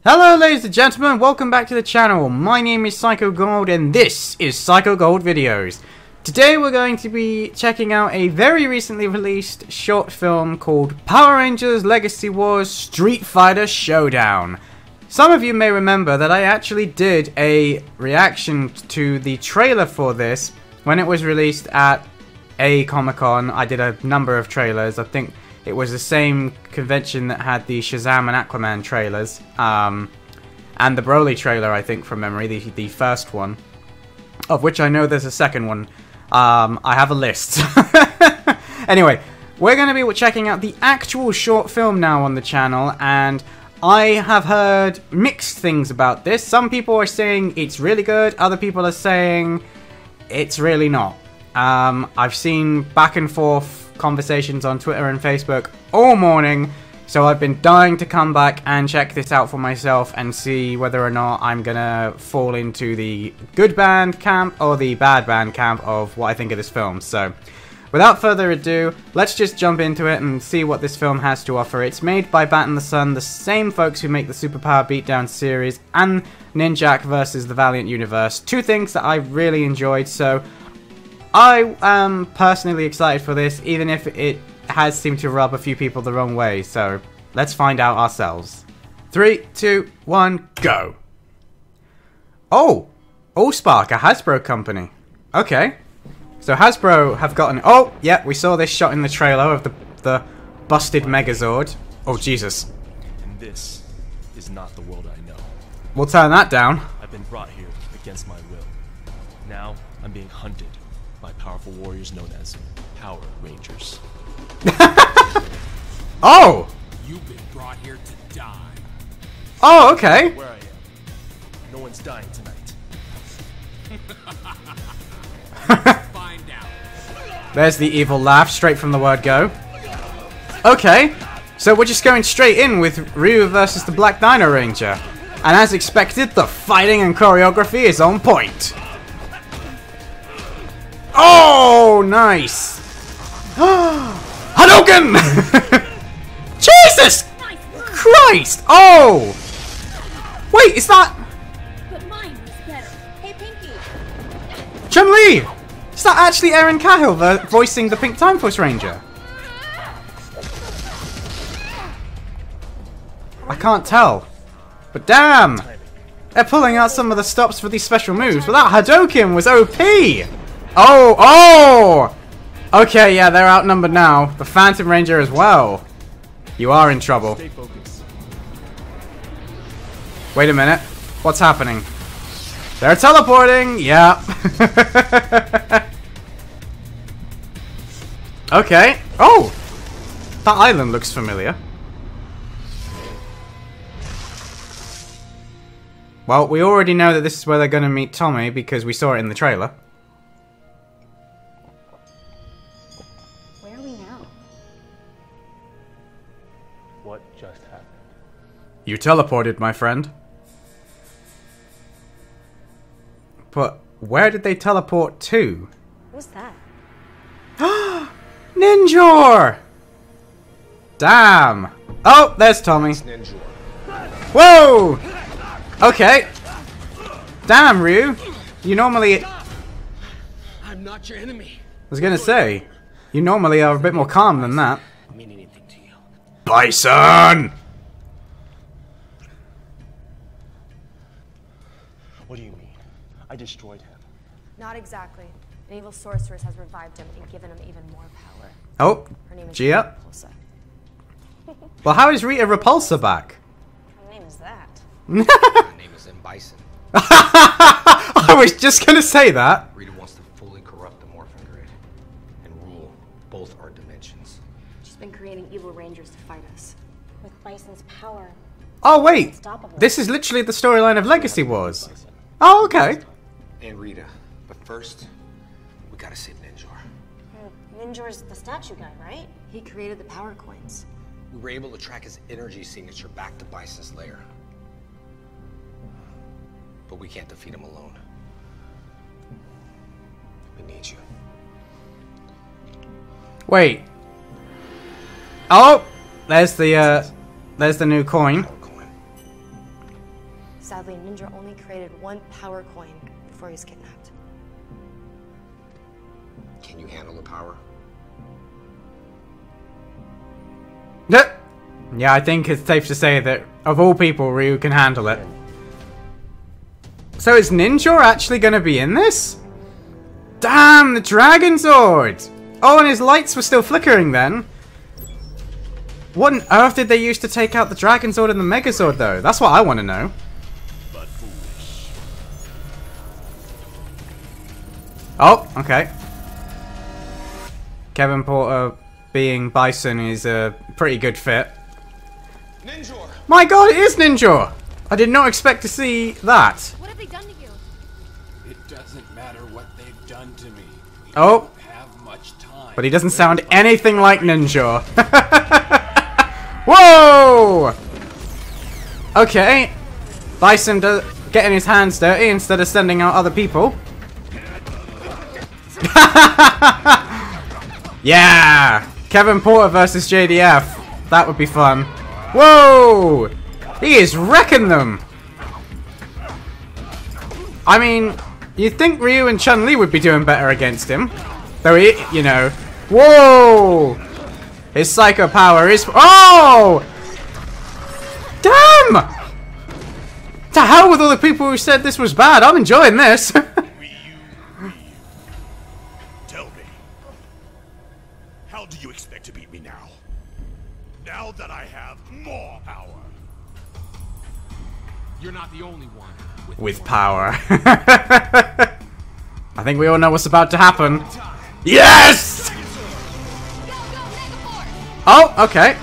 Hello ladies and gentlemen, welcome back to the channel. My name is Psycho Gold and this is Psycho Gold Videos. Today we're going to be checking out a very recently released short film called Power Rangers Legacy Wars Street Fighter Showdown. Some of you may remember that I actually did a reaction to the trailer for this when it was released at a Comic-Con. I did a number of trailers. I think it was the same convention that had the Shazam and Aquaman trailers. And the Broly trailer, I think, from memory. The first one. Of which I know there's a second one. I have a list. Anyway, we're going to be checking out the actual short film now on the channel. And I have heard mixed things about this. Some people are saying it's really good. Other people are saying it's really not. I've seen back and forth conversations on Twitter and Facebook all morning, so I've been dying to come back and check this out for myself and see whether or not I'm gonna fall into the good band camp or the bad band camp of what I think of this film. So without further ado, let's just jump into it and see what this film has to offer. It's made by Bat and the Sun, the same folks who make the Superpower Beatdown series and Ninjak vs. the Valiant Universe, two things that I really enjoyed. So I am personally excited for this, even if it has seemed to rub a few people the wrong way, so let's find out ourselves. 3, 2, 1, go! Oh! Allspark, a Hasbro company. Okay. So Hasbro have gotten... Oh, yeah, we saw this shot in the trailer of the busted Megazord. Oh, Jesus. And this is not the world I know. We'll turn that down. I've been brought here against my will. Now I'm being hunted by powerful warriors known as Power Rangers. Oh! You've been brought here to die. Oh, okay. Where I am, no one's dying tonight. Find out. There's the evil laugh, straight from the word go. Okay, so we're just going straight in with Ryu versus the Black Dino Ranger. And as expected, the fighting and choreography is on point. Oh, nice! Hadouken! Jesus Christ! Oh! Wait, is that... But mine was better. Hey, Pinky. Chun-Li! Is that actually Erin Cahill voicing the Pink Time Force Ranger? I can't tell. But damn! They're pulling out some of the stops for these special moves, but that Hadouken was OP! Oh! Okay, yeah, they're outnumbered now. The Phantom Ranger as well. You are in trouble. Stay focused. Wait a minute. What's happening? They're teleporting! Yeah. Okay. Oh! That island looks familiar. Well, we already know that this is where they're going to meet Tommy because we saw it in the trailer. What just happened? You teleported, my friend. But where did they teleport to? Who's that? Ninjor! Damn. Oh, there's Tommy. Whoa! Okay. Damn, Ryu. You normally... I'm not your enemy. I was gonna say, you normally are a bit more calm than that. Mean anything to you? Bison! What do you mean? I destroyed him. Not exactly. An evil sorceress has revived him and given him even more power. Oh, Her name is Gia. Repulsa. Well, how is Rita Repulsa back? What name is that? My name is Bison. I was just gonna say that. Rita wants to fully corrupt the Morphin Grid and rule both our dimensions. She's been creating evil rangers to fight us. With Bison's power. Oh, wait. Unstoppable. This is literally the storyline of Legacy Wars. Oh, okay. And Rita. But first, we gotta save Ninjor. Ninjor's the statue guy, right? He created the power coins. We were able to track his energy signature back to Bison's lair. But we can't defeat him alone. We need you. Wait. Oh, there's the new coin. Sadly, Ninja only created one power coin before he was kidnapped. Can you handle the power? Yeah, I think it's safe to say that of all people, Ryu can handle it. So is Ninja actually going to be in this? Damn, the Dragon Sword! Oh, and his lights were still flickering then. What on earth did they use to take out the Dragon Sword and the Mega Sword, though? That's what I want to know. But foolish. Oh, okay. Kevin Porter being Bison is a pretty good fit. Ninja! My god, it is Ninja! I did not expect to see that. What have they done to you? It doesn't matter what they've done to me. We Oh. don't have much time. But he doesn't sound anything like Ninja. Whoa! Okay. Bison getting his hands dirty instead of sending out other people. Yeah! Kevin Porter versus JDF. That would be fun. Whoa! He is wrecking them! I mean, you'd think Ryu and Chun-Li would be doing better against him. Though he, you know... Whoa! His psycho power is... Oh! Damn! To hell with all the people who said this was bad. I'm enjoying this. Ryu. Tell me, how do you expect to beat me now? Now that I have more power. You're not the only one With power. I think we all know what's about to happen. Yes! Oh, okay.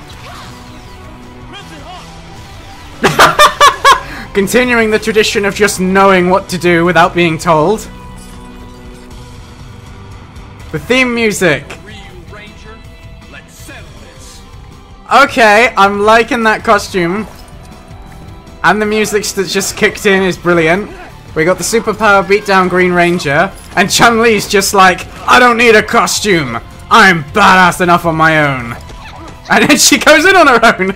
Continuing the tradition of just knowing what to do without being told. The theme music. Ryu Ranger, let's settle this. Okay, I'm liking that costume. And the music that just kicked in is brilliant. We got the superpower beatdown Green Ranger. And Chun-Li's just like, I don't need a costume. I'm badass enough on my own. And then she goes in on her own.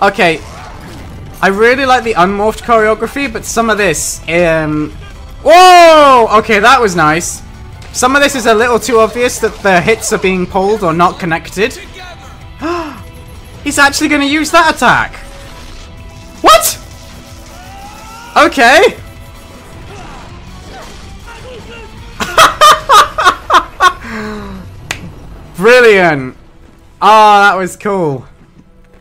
Okay. I really like the unmorphed choreography, but some of this, whoa! Okay, that was nice. Some of this is a little too obvious that the hits are being pulled or not connected. He's actually going to use that attack. What? Okay. Brilliant. Oh, that was cool.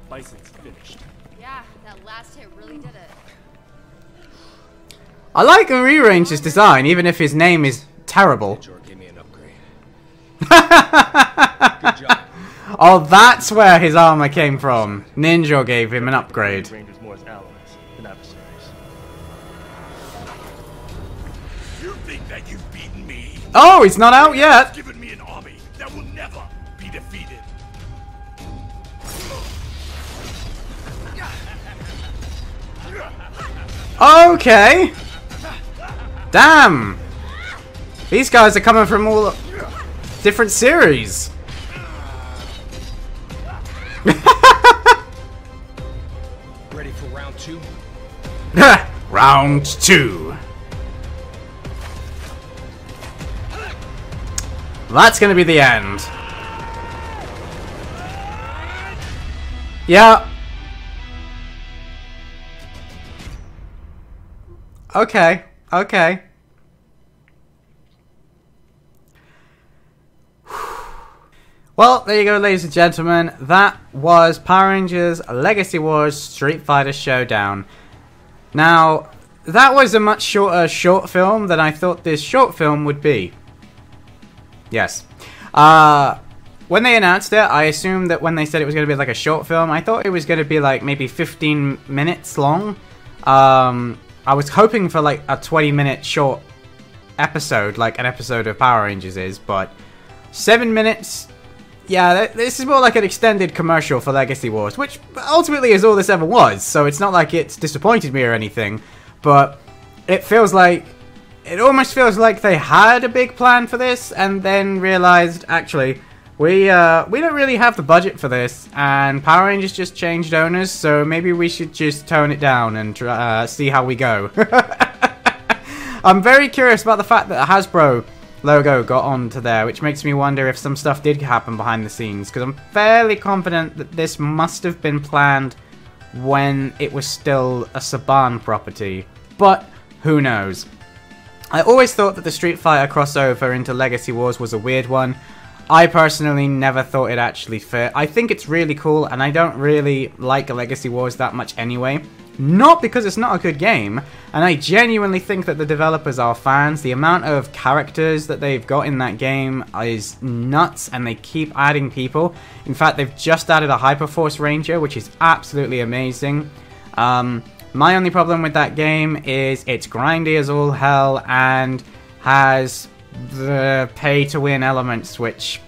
Bison's finished. Yeah, that last hit really did it. I like Ryu Ranger's design, even if his name is terrible. Ninja gave me an upgrade. Oh, that's where his armor came from. Ninja gave him an upgrade. Rangers more as allies than adversaries. You think that you've beaten me? Oh, he's not out yet. Given me an army that will never be defeated. Okay. Damn. These guys are coming from all different series. Ready for round two? Round 2. That's gonna be the end. Yeah. Okay. Okay. Well, there you go, ladies and gentlemen. That was Power Rangers Legacy Wars Street Fighter Showdown. Now, that was a much shorter short film than I thought this short film would be. Yes. When they announced it, I assumed that when they said it was going to be like a short film, I thought it was going to be like maybe 15 minutes long. I was hoping for like a 20-minute short episode, like an episode of Power Rangers is, but 7 minutes... Yeah, this is more like an extended commercial for Legacy Wars, which ultimately is all this ever was, so it's not like it's disappointed me or anything, but it feels like... It almost feels like they had a big plan for this, and then realized, actually, we don't really have the budget for this, and Power Rangers just changed owners, so maybe we should just tone it down and see how we go. I'm very curious about the fact that the Hasbro logo got onto there, which makes me wonder if some stuff did happen behind the scenes, because I'm fairly confident that this must have been planned when it was still a Saban property, but who knows. I always thought that the Street Fighter crossover into Legacy Wars was a weird one. I personally never thought it actually fit. I think it's really cool, and I don't really like Legacy Wars that much anyway. Not because it's not a good game, and I genuinely think that the developers are fans. The amount of characters that they've got in that game is nuts, and they keep adding people. In fact, they've just added a Hyperforce Ranger, which is absolutely amazing. My only problem with that game is it's grindy as all hell, and has the pay-to-win elements, which...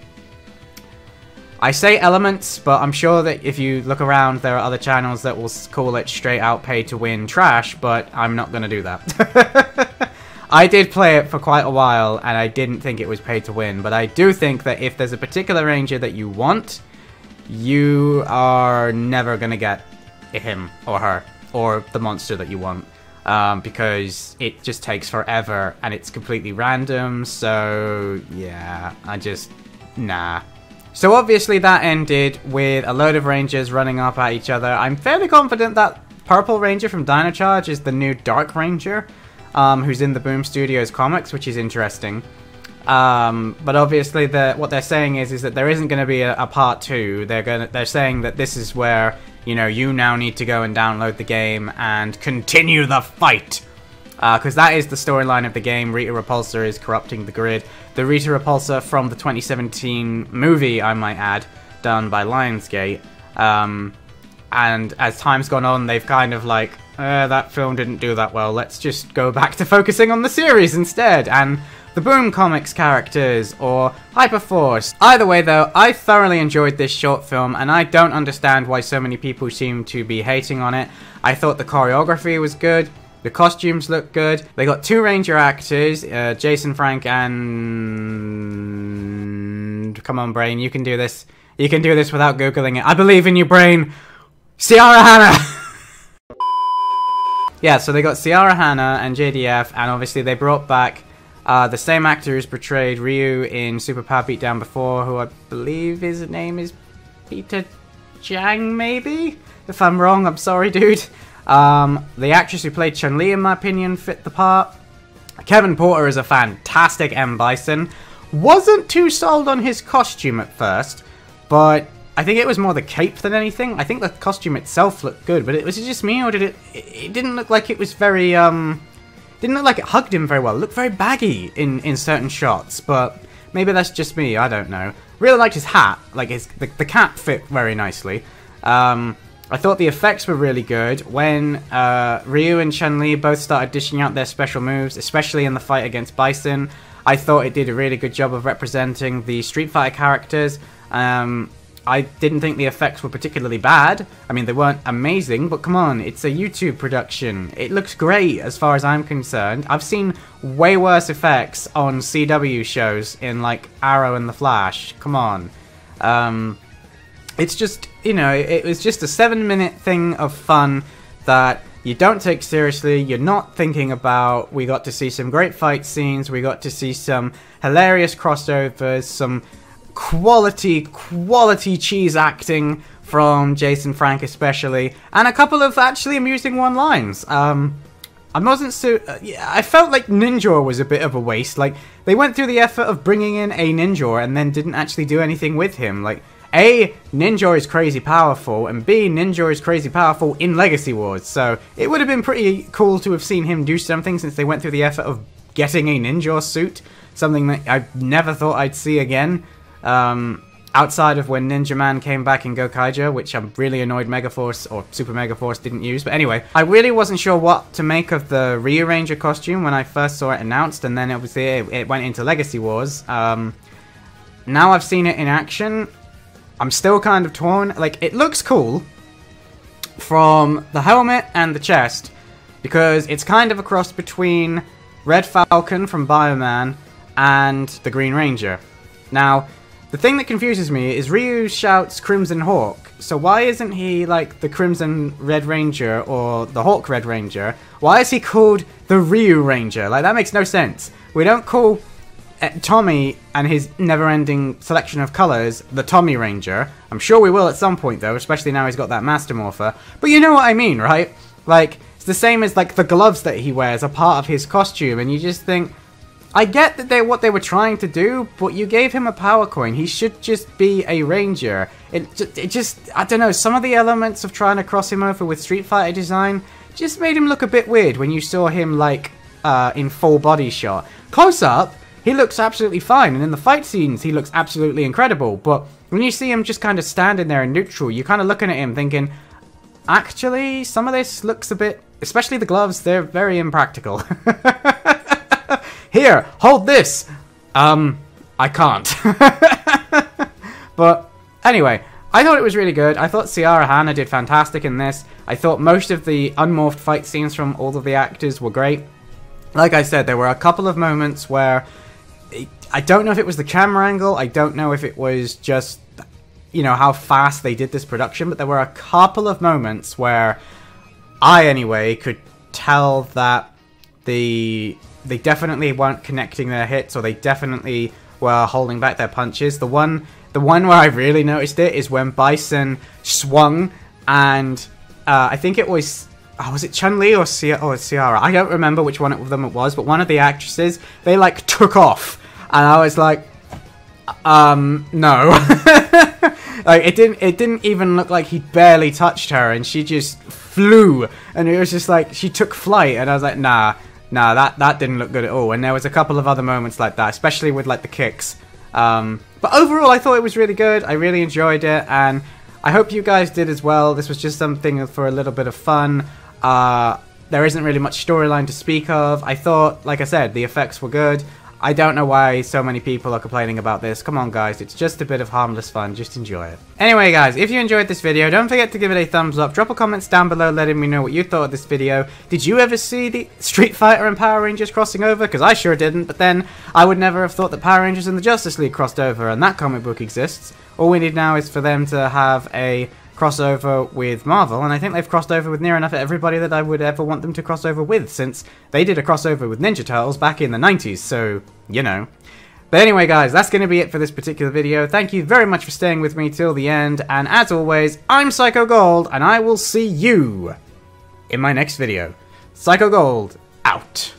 I say elements, but I'm sure that if you look around, there are other channels that will call it straight out pay-to-win trash, but I'm not going to do that. I did play it for quite a while, and I didn't think it was pay-to-win, but I do think that if there's a particular ranger that you want, you are never going to get him or her, or the monster that you want, because it just takes forever, and it's completely random, so yeah, nah. So obviously that ended with a load of Rangers running up at each other. I'm fairly confident that Purple Ranger from Dino Charge is the new Dark Ranger, who's in the Boom Studios comics, which is interesting. But obviously what they're saying is that there isn't going to be a part 2. They're saying that this is where, you know, you now need to go and download the game and continue the fight. Because that is the storyline of the game. Rita Repulsa is corrupting the grid. The Rita Repulsa from the 2017 movie, I might add, done by Lionsgate. And as time's gone on, they've kind of like, that film didn't do that well. Let's just go back to focusing on the series instead. And the Boom Comics characters, or Hyperforce. Either way though, I thoroughly enjoyed this short film, and I don't understand why so many people seem to be hating on it. I thought the choreography was good. The costumes look good. They got 2 Ranger actors, Jason Frank and... Come on, Brain, you can do this. You can do this without Googling it. I believe in you, Brain! Ciara Hanna! Yeah, so they got Ciara Hanna and JDF, and obviously they brought back the same actor who's portrayed Ryu in Super Power Beatdown before, who I believe his name is Peter Jang, maybe? If I'm wrong, I'm sorry, dude. The actress who played Chun-Li, in my opinion, fit the part. Kevin Porter is a fantastic M. Bison. Wasn't too sold on his costume at first, but I think it was more the cape than anything. I think the costume itself looked good, but was it just me, or did it didn't look like it was very, didn't look like it hugged him very well. It looked very baggy in certain shots, but maybe that's just me, I don't know. Really liked his hat, like the cap fit very nicely. I thought the effects were really good when Ryu and Chun-Li both started dishing out their special moves, especially in the fight against Bison. I thought it did a really good job of representing the Street Fighter characters. I didn't think the effects were particularly bad. I mean, they weren't amazing, but come on, it's a YouTube production. It looks great as far as I'm concerned. I've seen way worse effects on CW shows in, like, Arrow and The Flash. Come on. It's just, you know, it was just a 7-minute thing of fun that you don't take seriously, you're not thinking about. We got to see some great fight scenes, we got to see some hilarious crossovers, some quality cheese acting from Jason Frank especially, and a couple of actually amusing one-lines. I wasn't so... I felt like Ninja was a bit of a waste. Like, they went through the effort of bringing in a Ninja and then didn't actually do anything with him. Like, A, Ninja is crazy powerful, and B, Ninja is crazy powerful in Legacy Wars, so it would have been pretty cool to have seen him do something since they went through the effort of getting a Ninja suit, something that I never thought I'd see again, outside of when Ninja Man came back in Gokaiger, which I'm really annoyed Megaforce, or Super Megaforce, didn't use, but anyway, I really wasn't sure what to make of the Ryu Ranger costume when I first saw it announced, and then obviously it went into Legacy Wars. Now I've seen it in action, I'm still kind of torn. Like, it looks cool from the helmet and the chest, because it's kind of a cross between Red Falcon from Bioman and the Green Ranger. Now, the thing that confuses me is Ryu shouts Crimson Hawk, so why isn't he like the Crimson Red Ranger or the Hawk Red Ranger? Why is he called the Ryu Ranger? Like, that makes no sense. We don't call Tommy and his never-ending selection of colors the Tommy Ranger. I'm sure we will at some point though, especially now he's got that Master Morpher. But you know what I mean, right? Like, it's the same as like the gloves that he wears are part of his costume, and you just think, I get that what they were trying to do, but you gave him a power coin. He should just be a ranger. It just, I don't know, some of the elements of trying to cross him over with Street Fighter design just made him look a bit weird when you saw him like in full body shot. Close up, he looks absolutely fine, and in the fight scenes he looks absolutely incredible, but when you see him just kind of standing there in neutral, you're kind of looking at him thinking, actually, some of this looks a bit, especially the gloves, they're very impractical. Here, hold this! I can't. But, anyway, I thought it was really good. I thought Sierra Hanna did fantastic in this. I thought most of the unmorphed fight scenes from all of the actors were great. Like I said, there were a couple of moments where, I don't know if it was the camera angle, I don't know if it was just, you know, how fast they did this production, but there were a couple of moments where I, anyway, could tell that they definitely weren't connecting their hits, or they definitely were holding back their punches. The one where I really noticed it is when Bison swung, and I think it was, was it Chun-Li or Sierra? I don't remember which one of them it was, but one of the actresses, they like took off, and I was like, no. Like, it didn't even look like he barely touched her, and she just flew, and it was just like she took flight, and I was like, nah, that didn't look good at all. And there was a couple of other moments like that, especially with like the kicks. But overall, I thought it was really good. I really enjoyed it, and I hope you guys did as well. This was just something for a little bit of fun. There isn't really much storyline to speak of. I thought, like I said, the effects were good. I don't know why so many people are complaining about this. Come on, guys. It's just a bit of harmless fun. Just enjoy it. Anyway, guys, if you enjoyed this video, don't forget to give it a thumbs up. Drop a comment down below letting me know what you thought of this video. Did you ever see the Street Fighter and Power Rangers crossing over? Because I sure didn't. But then, I would never have thought that Power Rangers and the Justice League crossed over, and that comic book exists. All we need now is for them to have a crossover with Marvel, and I think they've crossed over with near enough everybody that I would ever want them to cross over with, since they did a crossover with Ninja Turtles back in the 90s, so, you know. But anyway, guys, that's going to be it for this particular video. Thank you very much for staying with me till the end, and as always, I'm Psycho Gold, and I will see you in my next video. Psycho Gold, out.